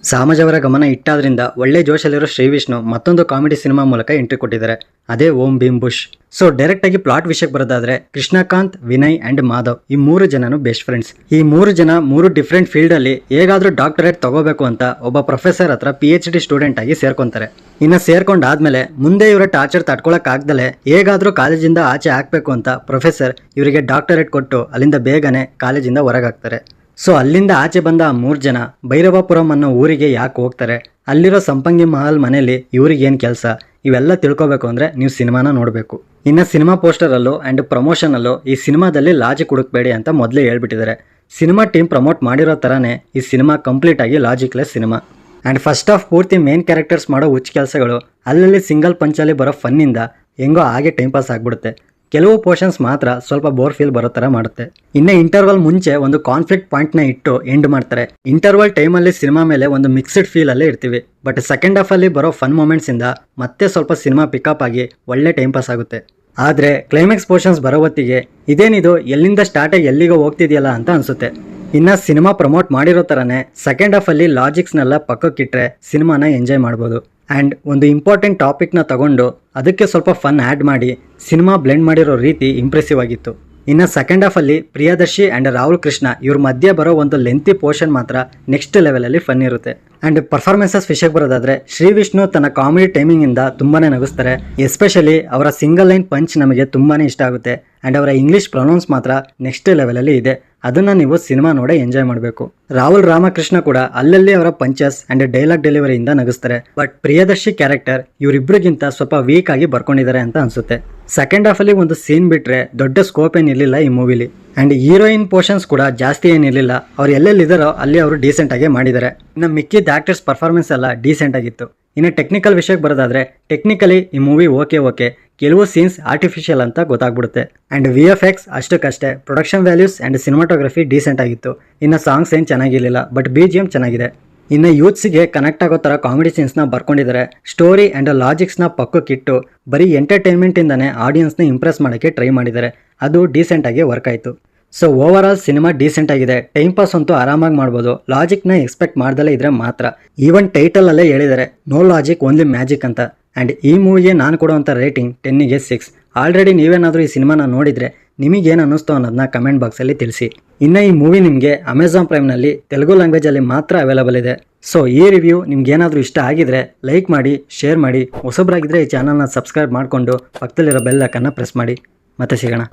ಸಾಮಾಜ್ ಅವರ ಗಮನ ಇಟ್ಟಾದ್ರಿಂದ ಒಳ್ಳೆ ಜೋಶಲ್ಲಿರೋ ಶ್ರೀವಿಷ್ಣು ಮತ್ತೊಂದು ಕಾಮಿಡಿ ಸಿನಿಮಾ ಮೂಲಕ ಎಂಟ್ರಿ ಕೊಟ್ಟಿದ್ದಾರೆ. ಅದೇ ಓಂ ಭೀಮ್ ಬುಷ್. ಸೊ ಡೈರೆಕ್ಟ್ ಆಗಿ ಪ್ಲಾಟ್ ವಿಷಯಕ್ಕೆ ಬರೋದಾದ್ರೆ, ಕೃಷ್ಣಕಾಂತ್, ವಿನಯ್ ಅಂಡ್ ಮಾಧವ್ ಈ 3 ಜನನು ಬೆಸ್ಟ್ ಫ್ರೆಂಡ್ಸ್. ಈ 3 ಜನ 3 ಡಿಫ್ರೆಂಟ್ ಫೀಲ್ಡ್ ಅಲ್ಲಿ ಹೇಗಾದ್ರೂ ಡಾಕ್ಟರೇಟ್ ತಗೋಬೇಕು ಅಂತ ಒಬ್ಬ ಪ್ರೊಫೆಸರ್ ಹತ್ರ PhD ಸ್ಟೂಡೆಂಟ್ ಆಗಿ ಸೇರ್ಕೊಂತಾರೆ. ಇನ್ನು ಸೇರ್ಕೊಂಡಾದ್ಮೇಲೆ ಮುಂದೆ ಇವರ ಟಾರ್ಚರ್ ತಡ್ಕೊಳಕ್ ಆಗ್ದಲೆ ಹೇಗಾದ್ರೂ ಕಾಲೇಜಿಂದ ಆಚೆ ಹಾಕ್ಬೇಕು ಅಂತ ಪ್ರೊಫೆಸರ್ ಇವರಿಗೆ ಡಾಕ್ಟರೇಟ್ ಕೊಟ್ಟು ಅಲ್ಲಿಂದ ಬೇಗನೆ ಕಾಲೇಜಿಂದ ಹೊರಗಾಗ್ತಾರೆ. ಸೊ ಅಲ್ಲಿಂದ ಆಚೆ ಬಂದ ಆ 3 ಜನ ಭೈರವಾಪುರಂ ಅನ್ನೋ ಊರಿಗೆ ಯಾಕೆ ಹೋಗ್ತಾರೆ, ಅಲ್ಲಿರೋ ಸಂಪಂಗಿ ಮಹಲ್ ಮನೆಯಲ್ಲಿ ಇವ್ರಿಗೆ ಏನು ಕೆಲಸ, ಇವೆಲ್ಲ ತಿಳ್ಕೊಬೇಕು ಅಂದ್ರೆ ನೀವು ಸಿನಿಮಾನ ನೋಡಬೇಕು. ಇನ್ನು ಸಿನಿಮಾ ಪೋಸ್ಟರ್ ಅಲ್ಲೂ ಅಂಡ್ ಪ್ರಮೋಷನ್ ಅಲ್ಲೂ ಈ ಸಿನಿಮಾದಲ್ಲಿ ಲಾಜಿಕ್ ಹುಡುಕ್ಬೇಡಿ ಅಂತ ಮೊದಲೇ ಹೇಳ್ಬಿಟ್ಟಿದ್ದಾರೆ. ಸಿನಿಮಾ ಟೀಮ್ ಪ್ರಮೋಟ್ ಮಾಡಿರೋ ತರಾನೇ ಈ ಸಿನಿಮಾ ಕಂಪ್ಲೀಟ್ ಆಗಿ ಲಾಜಿಕ್ಲೆಸ್ ಸಿನಿಮಾ. ಅಂಡ್ ಫಸ್ಟ್ ಆಫ್ ಪೂರ್ತಿ ಮೇನ್ ಕ್ಯಾರೆಕ್ಟರ್ಸ್ ಮಾಡೋ ಹುಚ್ಚ ಕೆಲಸಗಳು, ಅಲ್ಲಲ್ಲಿ ಸಿಂಗಲ್ ಪಂಚಲ್ಲಿ ಬರೋ ಫನ್ನಿಂದ ಹೆಂಗೋ ಹಾಗೆ ಟೈಮ್ ಪಾಸ್ ಆಗ್ಬಿಡುತ್ತೆ. ಕೆಲವು ಪೋರ್ಷನ್ಸ್ ಮಾತ್ರ ಸ್ವಲ್ಪ ಬೋರ್ ಫೀಲ್ ಬರೋ ಥರ ಮಾಡುತ್ತೆ. ಇನ್ನು ಇಂಟರ್ವಲ್ ಮುಂಚೆ ಒಂದು ಕಾನ್ಫ್ಲಿಕ್ಟ್ ಪಾಯಿಂಟ್ನ ಇಟ್ಟು ಎಂಡ್ ಮಾಡ್ತಾರೆ. ಇಂಟರ್ವಲ್ ಟೈಮಲ್ಲಿ ಸಿನಿಮಾ ಮೇಲೆ ಒಂದು ಮಿಕ್ಸ್ಡ್ ಫೀಲ್ ಅಲ್ಲೇ ಇರ್ತೀವಿ. ಬಟ್ ಸೆಕೆಂಡ್ ಹಾಫ್ ಅಲ್ಲಿ ಬರೋ ಫನ್ ಮೂಮೆಂಟ್ಸ್ ಇಂದ ಮತ್ತೆ ಸ್ವಲ್ಪ ಸಿನಿಮಾ ಪಿಕಪ್ ಆಗಿ ಒಳ್ಳೆ ಟೈಮ್ ಪಾಸ್ ಆಗುತ್ತೆ. ಆದರೆ ಕ್ಲೈಮ್ಯಾಕ್ಸ್ ಪೋರ್ಷನ್ಸ್ ಬರೋ ಹೊತ್ತಿಗೆ ಇದೇನಿದು ಎಲ್ಲಿಂದ ಸ್ಟಾರ್ಟ್ ಆಗಿ ಎಲ್ಲಿಗೋ ಹೋಗ್ತಿದೆಯಲ್ಲ ಅಂತ ಅನ್ಸುತ್ತೆ. ಇನ್ನು ಸಿನಿಮಾ ಪ್ರಮೋಟ್ ಮಾಡಿರೋ ಥರನೇ ಸೆಕೆಂಡ್ ಹಾಫ್ ಅಲ್ಲಿ ಲಾಜಿಕ್ಸ್ನೆಲ್ಲ ಪಕ್ಕಕ್ಕಿಟ್ರೆ ಸಿನಿಮಾನ ಎಂಜಾಯ್ ಮಾಡ್ಬೋದು. ಆ್ಯಂಡ್ ಒಂದು ಇಂಪಾರ್ಟೆಂಟ್ ಟಾಪಿಕ್ನ ತಗೊಂಡು ಅದಕ್ಕೆ ಸ್ವಲ್ಪ ಫನ್ ಆ್ಯಡ್ ಮಾಡಿ ಸಿನಿಮಾ ಬ್ಲೆಂಡ್ ಮಾಡಿರೋ ರೀತಿ ಇಂಪ್ರೆಸಿವ್ ಆಗಿತ್ತು. ಇನ್ನು ಸೆಕೆಂಡ್ ಹಾಫ್ ಅಲ್ಲಿ ಪ್ರಿಯದರ್ಶಿ ಆ್ಯಂಡ್ ರಾಹುಲ್ ಕೃಷ್ಣ ಇವ್ರ ಮಧ್ಯೆ ಬರೋ ಒಂದು ಲೆಂತಿ ಪೋರ್ಷನ್ ಮಾತ್ರ ನೆಕ್ಸ್ಟ್ ಲೆವೆಲಲ್ಲಿ ಫನ್ ಇರುತ್ತೆ. ಆ್ಯಂಡ್ ಪರ್ಫಾರ್ಮೆನ್ಸಸ್ ವಿಷಯಕ್ಕೆ ಬರೋದಾದ್ರೆ, ಶ್ರೀವಿಷ್ಣು ತನ್ನ ಕಾಮಿಡಿ ಟೈಮಿಂಗ್ ಇಂದ ತುಂಬಾನೇ ನಗಿಸ್ತಾರೆ. ಎಸ್ಪೆಷಲಿ ಅವರ ಸಿಂಗಲ್ ಲೈನ್ ಪಂಚ್ ನಮಗೆ ತುಂಬಾನೇ ಇಷ್ಟ ಆಗುತ್ತೆ. ಆ್ಯಂಡ್ ಅವರ ಇಂಗ್ಲಿಷ್ ಪ್ರೊನೌನ್ಸ್ ಮಾತ್ರ ನೆಕ್ಸ್ಟ್ ಲೆವೆಲಲ್ಲಿ ಇದೆ. ಅದನ್ನ ನೀವು ಸಿನಿಮಾ ನೋಡೇ ಎಂಜಾಯ್ ಮಾಡಬೇಕು. ರಾಹುಲ್ ರಾಮಕೃಷ್ಣ ಕೂಡ ಅಲ್ಲಲ್ಲಿ ಅವರ ಪಂಚಸ್ ಅಂಡ್ ಡೈಲಾಗ್ ಡೆಲಿವರಿಯಿಂದ ನಗಿಸ್ತಾರೆ. ಬಟ್ ಪ್ರಿಯದರ್ಶಿ ಕ್ಯಾರೆಕ್ಟರ್ ಇವರಿಬ್ಬರಿಗಿಂತ ಸ್ವಲ್ಪ ವೀಕ್ ಆಗಿ ಬರ್ಕೊಂಡಿದ್ದಾರೆ ಅಂತ ಅನ್ಸುತ್ತೆ. ಸೆಕೆಂಡ್ ಹಾಫ್ ಅಲ್ಲಿ ಒಂದು ಸೀನ್ ಬಿಟ್ರೆ ದೊಡ್ಡ ಸ್ಕೋಪ್ ಏನಿರಲಿಲ್ಲ ಈ ಮೂವಿಲಿ. ಅಂಡ್ ಹೀರೋಯಿನ್ ಪೋರ್ಷನ್ಸ್ ಕೂಡ ಜಾಸ್ತಿ ಏನಿರಲಿಲ್ಲ. ಅವ್ರು ಎಲ್ಲೆಲ್ಲಿದ್ದಾರೋ ಅಲ್ಲಿ ಅವರು ಡೀಸೆಂಟ್ ಆಗಿ ಮಾಡಿದ್ದಾರೆ. ಇನ್ನು ಮಿಕ್ಕಿದ ಆಕ್ಟರ್ಸ್ ಪರ್ಫಾರ್ಮೆನ್ಸ್ ಎಲ್ಲ ಡೀಸೆಂಟ್ ಆಗಿತ್ತು. ಇನ್ನು ಟೆಕ್ನಿಕಲ್ ವಿಷಯಕ್ಕೆ ಬರೋದಾದ್ರೆ, ಟೆಕ್ನಿಕಲಿ ಈ ಮೂವಿ ಓಕೆ, ಕೆಲವು ಸೀನ್ಸ್ ಆರ್ಟಿಫಿಷಿಯಲ್ ಅಂತ ಗೊತ್ತಾಗ್ಬಿಡುತ್ತೆ. ಆ್ಯಂಡ್ VFX ಅಷ್ಟಕ್ಕಷ್ಟೇ. Production values and cinematography decent ಆಗಿತ್ತು. ಇನ್ನು ಸಾಂಗ್ಸ್ ಏನು ಚೆನ್ನಾಗಿರಲಿಲ್ಲ, ಬಟ್ BGM ಚೆನ್ನಾಗಿದೆ. ಇನ್ನು ಯೂತ್ಸ್ಗೆ ಕನೆಕ್ಟ್ ಆಗೋ ಥರ ಕಾಮಿಡಿ ಸೀನ್ಸ್ನ ಬರ್ಕೊಂಡಿದ್ದಾರೆ. ಸ್ಟೋರಿ ಆ್ಯಂಡ್ ಲಾಜಿಕ್ಸ್ನ ಪಕ್ಕಕ್ಕಿಟ್ಟು ಬರೀ ಎಂಟರ್ಟೈನ್ಮೆಂಟಿಂದನೇ ಆಡಿಯನ್ಸ್ನ ಇಂಪ್ರೆಸ್ ಮಾಡೋಕ್ಕೆ ಟ್ರೈ ಮಾಡಿದ್ದಾರೆ. ಅದು ಡೀಸೆಂಟಾಗಿ ವರ್ಕ್ ಆಯಿತು. So over all cinema decent ಆಗಿದೆ. ಟೈಮ್ ಪಾಸ್ ಅಂತೂ ಆರಾಮಾಗಿ ಮಾಡ್ಬೋದು. ಲಾಜಿಕ್ನ ಎಕ್ಸ್ಪೆಕ್ಟ್ ಮಾಡ್ದಲೇ ಇದ್ರೆ ಮಾತ್ರ. ಈವನ್ ಟೈಟಲಲ್ಲೇ ಹೇಳಿದ್ದಾರೆ, ನೋ ಲಾಜಿಕ್ ಓನ್ಲಿ ಮ್ಯಾಜಿಕ್ ಅಂತ. ಆ್ಯಂಡ್ ಈ ಮೂವಿಗೆ ನಾನು ಕೊಡುವಂಥ ರೇಟಿಂಗ್ 10ಗೆ 6. ಆಲ್ರೆಡಿ ನೀವೇನಾದರೂ ಈ ಸಿನಿಮಾನ ನೋಡಿದರೆ ನಿಮಗೇನು ಅನ್ನಿಸ್ತು ಅನ್ನೋದನ್ನ ಕಮೆಂಟ್ ಬಾಕ್ಸಲ್ಲಿ ತಿಳಿಸಿ. ಇನ್ನು ಈ ಮೂವಿ ನಿಮಗೆ ಅಮೆಝಾನ್ ಪ್ರೈಮ್ನಲ್ಲಿ ತೆಲುಗು ಲ್ಯಾಂಗ್ವೇಜಲ್ಲಿ ಮಾತ್ರ ಅವೈಲೇಬಲ್ ಇದೆ. ಸೊ ಈ ರಿವ್ಯೂ ನಿಮ್ಗೇನಾದರೂ ಇಷ್ಟ ಆಗಿದ್ರೆ ಲೈಕ್ ಮಾಡಿ, ಶೇರ್ ಮಾಡಿ. ಹೊಸಬ್ರಾಗಿದ್ದರೆ ಈ ಚಾನಲ್ನ ಸಬ್ಸ್ಕ್ರೈಬ್ ಮಾಡಿಕೊಂಡು ಪಕ್ಕದಲ್ಲಿರೋ ಬೆಲ್ ಐಕನ್ನ ಪ್ರೆಸ್ ಮಾಡಿ. ಮತ್ತೆ ಸಿಗೋಣ.